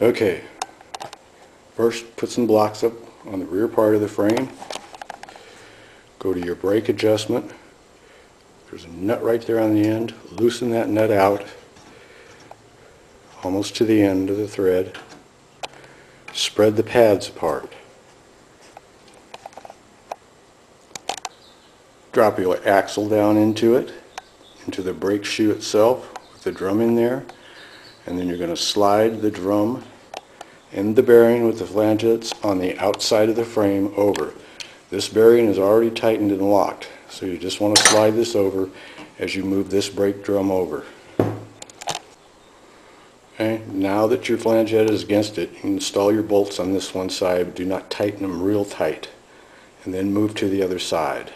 Okay, first put some blocks up on the rear part of the frame. Go to your brake adjustment. There's a nut right there on the end. Loosen that nut out almost to the end of the thread. Spread the pads apart. Drop your axle down into it, into the brake shoe itself with the drum in there, and then you're going to slide the drum and the bearing with the flangets on the outside of the frame over. This bearing is already tightened and locked, so you just want to slide this over as you move this brake drum over. Okay, now that your flanget is against it, you install your bolts on this one side, but do not tighten them real tight, and then move to the other side.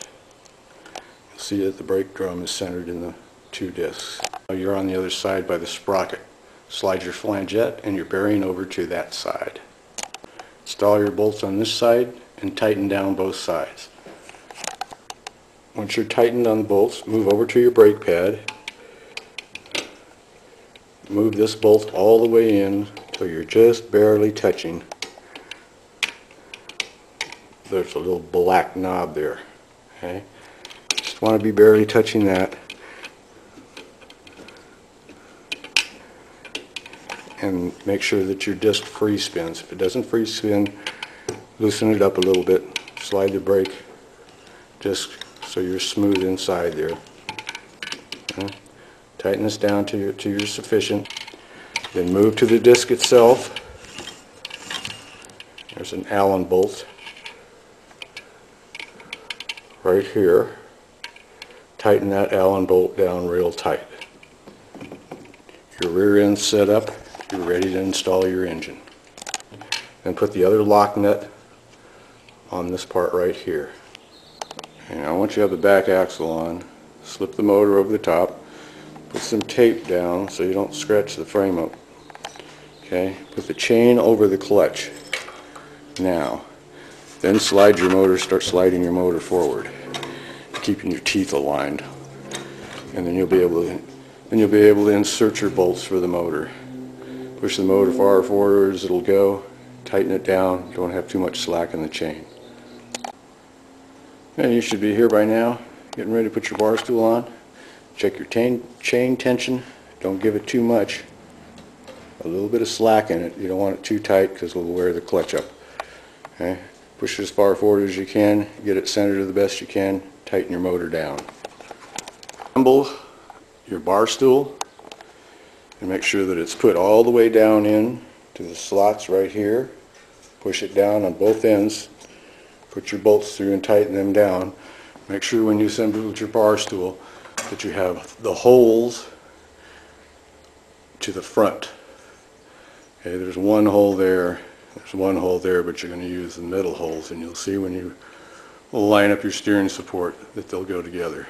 You'll see that the brake drum is centered in the two discs. Now you're on the other side by the sprocket. Slide your flanget and your bearing over to that side. Install your bolts on this side and tighten down both sides. Once you're tightened on the bolts, move over to your brake pad. Move this bolt all the way in until you're just barely touching. There's a little black knob there. Okay? Just want to be barely touching that. And make sure that your disc free spins. If it doesn't free spin, loosen it up a little bit. Slide the brake disc so you're smooth inside there. Okay. Tighten this down to your sufficient. Then move to the disc itself. There's an Allen bolt right here. Tighten that Allen bolt down real tight. Your rear end set up. You're ready to install your engine. Then put the other lock nut on this part right here. And now once you have the back axle on, slip the motor over the top, put some tape down so you don't scratch the frame up. Okay, put the chain over the clutch. Now, then slide your motor, start sliding your motor forward, keeping your teeth aligned. And then you'll be able to insert your bolts for the motor. Push the motor far forward as it'll go. Tighten it down. Don't have too much slack in the chain. And you should be here by now, getting ready to put your bar stool on. Check your chain tension. Don't give it too much. A little bit of slack in it. You don't want it too tight because it'll wear the clutch up. Okay? Push it as far forward as you can. Get it centered to the best you can. Tighten your motor down. Assemble your bar stool. And make sure that it's put all the way down in to the slots right here. Push it down on both ends. Put your bolts through and tighten them down. Make sure when you assemble your bar stool that you have the holes to the front. Okay, there's one hole there, there's one hole there, but you're going to use the middle holes, and you'll see when you line up your steering support that they'll go together.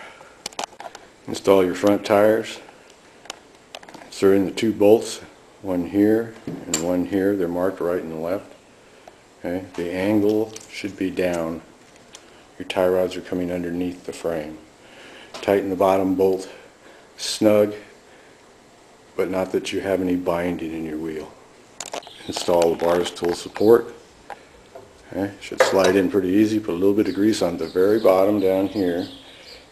Install your front tires. Insert in the two bolts, one here and one here. They're marked right and left. Okay. The angle should be down. Your tie rods are coming underneath the frame. Tighten the bottom bolt snug, but not that you have any binding in your wheel. Install the bar stool support. Okay. Should slide in pretty easy. Put a little bit of grease on the very bottom down here,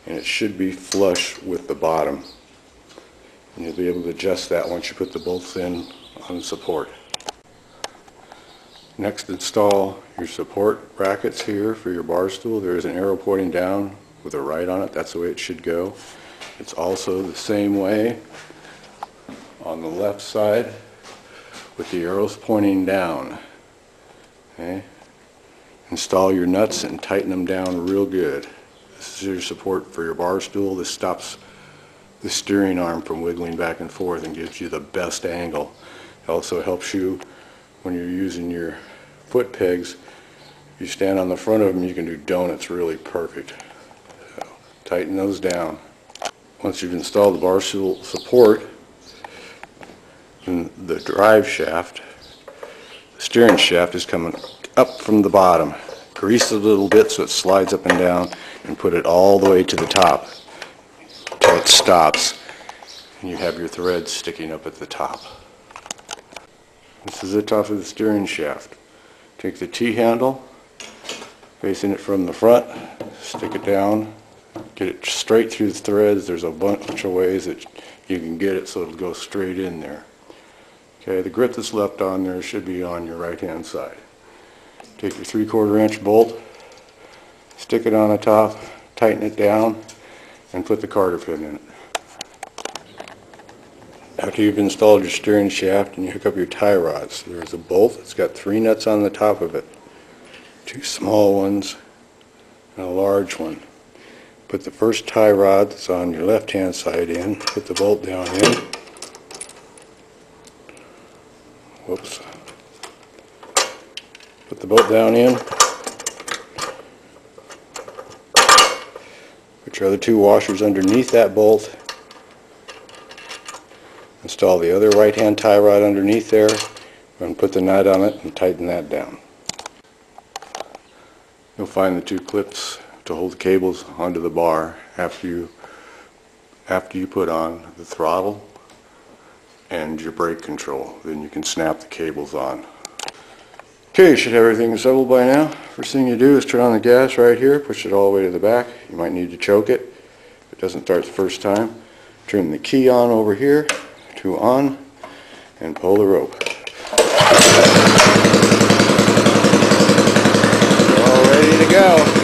and it should be flush with the bottom. And you'll be able to adjust that once you put the bolts in on the support. Next, install your support brackets here for your bar stool. There is an arrow pointing down with a right on it. That's the way it should go. It's also the same way on the left side with the arrows pointing down. Okay. Install your nuts and tighten them down real good. This is your support for your bar stool. This stops the steering arm from wiggling back and forth and gives you the best angle. It also helps you when you're using your foot pegs. If you stand on the front of them, you can do donuts really perfect. So, tighten those down. Once you've installed the bar stool support, and the drive shaft, the steering shaft is coming up from the bottom. Grease it a little bit so it slides up and down, and put it all the way to the top until it stops and you have your threads sticking up at the top. This is the top of the steering shaft. Take the T-handle, facing it from the front, stick it down, get it straight through the threads. There's a bunch of ways that you can get it so it'll go straight in there. Okay, the grip that's left on there should be on your right hand side. Take your 3/4 inch bolt, stick it on the top, tighten it down, and put the carter pin in it. After you've installed your steering shaft and you hook up your tie rods, there's a bolt. It's got 3 nuts on the top of it. 2 small ones and a large one. Put the first tie rod that's on your left hand side in, put the bolt down in. Whoops. Put the bolt down in. Put your other 2 washers underneath that bolt. Install the other right hand tie rod underneath there and put the nut on it and tighten that down. You'll find the 2 clips to hold the cables onto the bar after you put on the throttle and your brake control. Then you can snap the cables on. Okay, you should have everything assembled by now. First thing you do is turn on the gas right here, push it all the way to the back. You might need to choke it if it doesn't start the first time. Turn the key on over here to on and pull the rope. All ready to go.